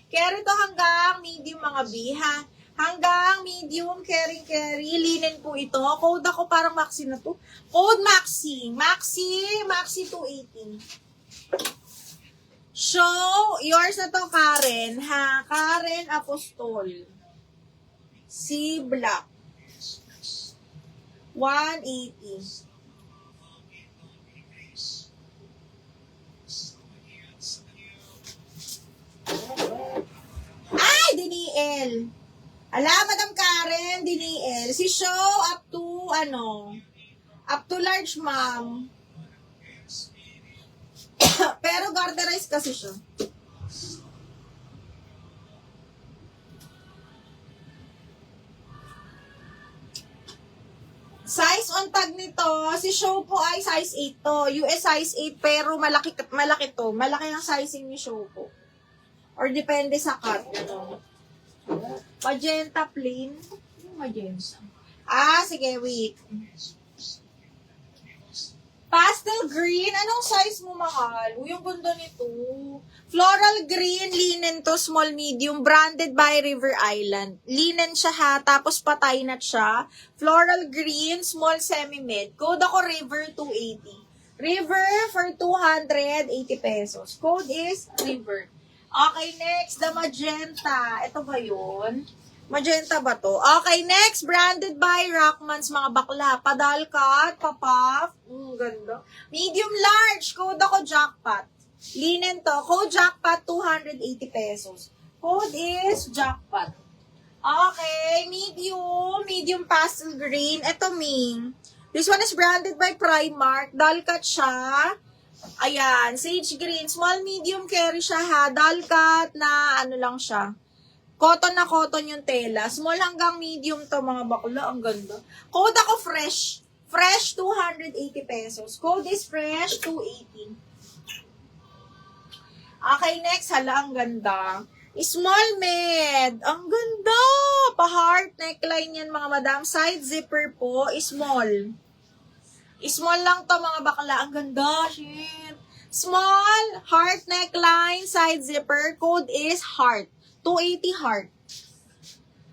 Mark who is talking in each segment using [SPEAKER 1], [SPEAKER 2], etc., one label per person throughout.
[SPEAKER 1] Carry to hanggang medium mga B, ha? Hanggang medium, carry, linen po ito. Code ako parang maxi na to. Code maxi. Maxi 280. Show, yours na to, Karen, ha? Karen Apostol. C Black. 180. Ay, Diniel. Ala, Madam Karen, Diniel. Si show up to, up to large, ma'am. Pero garterize kasi siya. Size on tag nito, si show po ay size 8 to. US size 8 pero malaki to. Malaki ang sizing ni show po. Or depende sa cut. Magenta plain. Magenta. Sige, wait. Pastel green. Anong size mo, mahal? Yung ganda nito. Floral green, linen to, small medium, branded by River Island. Linen siya ha, tapos patay na siya. Floral green, small semi-mid. Code ako River 280. River for 280 pesos. Code is River. Okay, next, the magenta. Ito ba yun? Magenta ba to? Okay, next, branded by Rockmans, mga bakla. Padalkat, papaf. Ganda. Medium large, code ako jackpot. Linen to, code jackpot, 280 pesos. Code is jackpot. Okay, medium pastel green. Ito, Ming. This one is branded by Primark. Dalkat siya. Ayan, sage green. Small, medium carry siya ha. Dalkat na lang siya. Cotton na cotton yung tela. Small hanggang medium to mga bakla. Ang ganda. Code ako fresh. Fresh, 280 pesos. Code is fresh, 280. Okay, next. Hala, ang ganda. Small med. Ang ganda. Pa-heart neckline yan mga madam. Side zipper po. Small. Small lang to mga bakla. Ang ganda. Shit. Small, heart neckline, side zipper. Code is heart. 280 heart.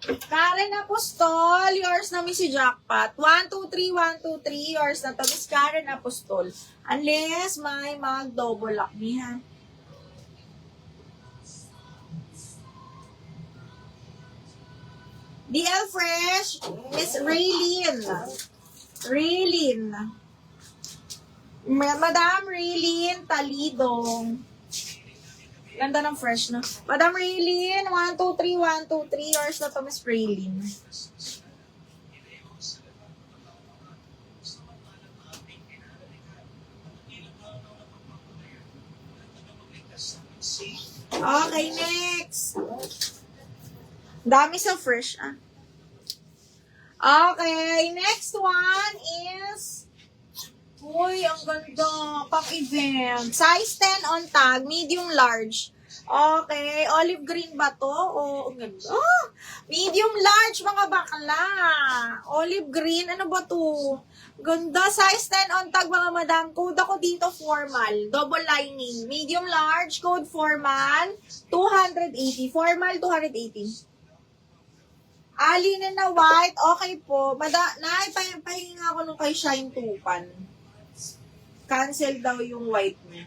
[SPEAKER 1] Karen Apostol, yours na si Jackpot. 123, 123, yours na to. Miss Karen Apostol. Unless may mag-double lock niya. DL Fresh, Miss Raylene. Madam Raylene Talidong. Ganda ng fresh, no? Madam Raylene, 123, 123. Yours na to, Miss Raylene. Okay, next. Dami sa fresh, ah. Okay, next one is... Uy, ang ganda. Pang-event. Size 10 on tag. Medium large. Okay. Olive green ba to? Oh, ang ganda. Oh, medium large, mga bakla. Olive green. Ano ba to? Ganda. Size 10 on tag, mga madam. Code ako dito formal. Double lining. Medium large. Code formal. 280. Formal, 280. Linen na white. Okay po. Pahinga ako nung kay Shine Tupan. Cancel daw yung white niya.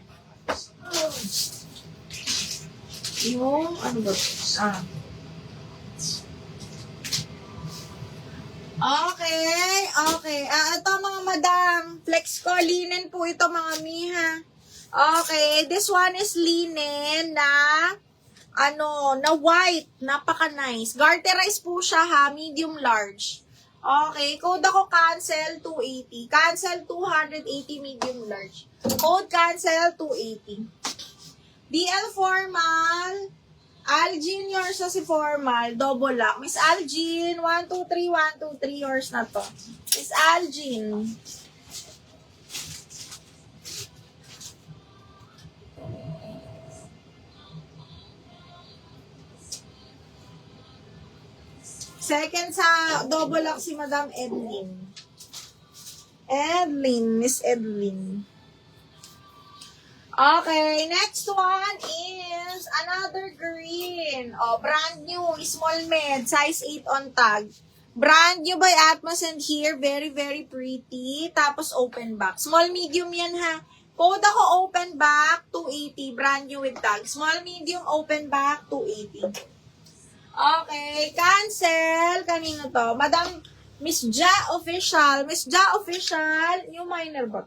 [SPEAKER 1] Yung, ano ba? Okay. Ito mga madam. Flex ko. Linen po ito mga miha. Okay. This one is linen na na white. Napaka-nice. Garterize po siya ha. Medium large. Okay, code ako cancel 280. Cancel 280 medium large. Code cancel 280. DL formal. Algin, yours na si formal. Double lock. Miss Algin, 123, 123, yours na to. Miss Algin. Second sa double lock si Madam Edlin. Miss Edlin. Okay, next one is another green. Oh, brand new, small med, size 8 on tag. Brand new by Atmos and here, very, very pretty. Tapos open back. Small, medium yan ha. Code ako open back, 280. Brand new with tag. Small, medium, open back, 280. Okay, cancel. Kanino to? Madam Miss Ja Official. Miss Ja Official, new minor ba?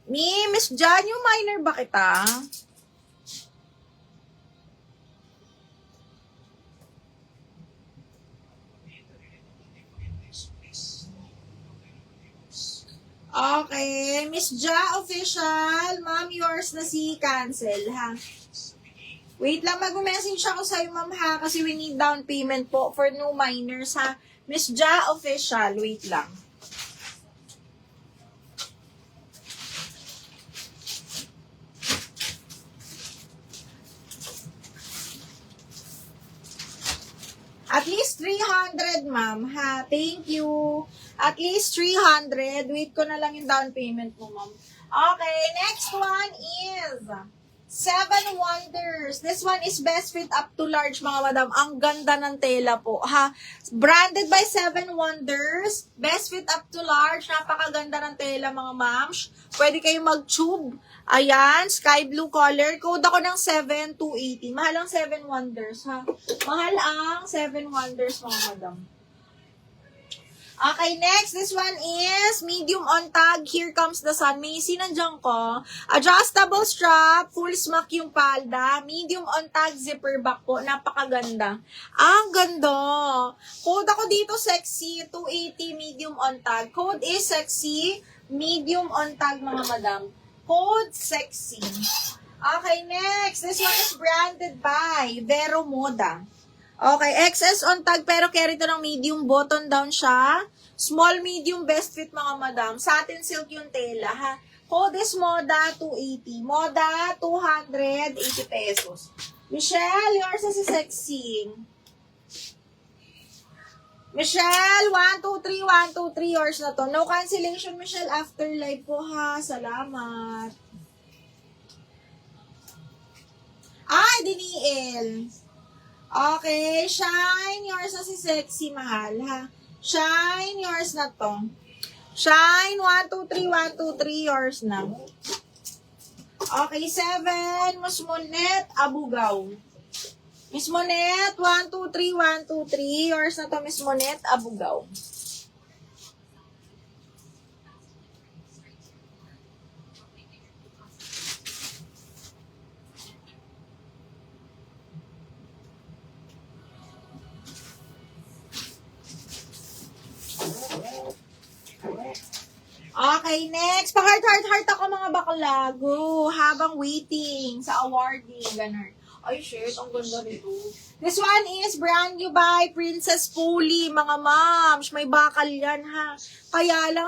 [SPEAKER 1] Miss Ja, new minor ba kita? Okay, Miss Ja Official, ma'am, yours na si cancel, ha? Wait lang, mag-message ako sa'yo, ma'am, ha? Kasi we need down payment po for new minors, ha? Miss Ja Official, wait lang. At least 300, ma'am, ha? Thank you. At least 300. Wait ko na lang yung down payment mo, ma'am. Okay, next one is 7 Wonders. This one is best fit up to large, mga madam. Ang ganda ng tela po, ha? Branded by 7 Wonders. Best fit up to large. Napakaganda ng tela, mga ma'ams. Pwede kayo mag-tube. Ayan, sky blue color. Code ako ng 7280. Mahal ang 7 Wonders, ha? Mahal ang 7 Wonders, mga madam. Okay, next. This one is medium on tag. Here comes the sun. Macy, nandiyan ko. Adjustable strap. Full smock yung palda. Medium on tag. Zipper back po. Napakaganda. Ang ganda. Code ako dito, sexy. 280 medium on tag. Code is sexy. Medium on tag, mga madam. Code sexy. Okay, next. This one is branded by Vero Moda. Okay, XS on tag pero carry to ng medium, button down siya. Small, medium, best fit, mga madam. Satin silk yung tela, ha. Code is Moda 280. Moda 280 pesos. Michelle, yours na si Sexy. Michelle, 1, 2, 3, 1, 2, 3, yours na to. No cancellation, Michelle, after live po, ha. Salamat. Ay, Diniel. Okay, Shine, yours na si Sexy, mahal, ha? Shine, yours na to. Shine, 1, 2, 3, 1, 2, 3, yours na. Okay, 7, Musmonet, Abugaw. Miss Monet, 1, 2, 3, 1, 2, 3, yours na to, Miss Monet, Abugaw. Okay, next. Pa-heart ako, mga bakla. Go. Habang waiting sa awarding. Ganun. Ay, shit. Ang ganda nito. This one is brand new by Princess Polly, mga moms. May bakal yan, ha. Kaya lang,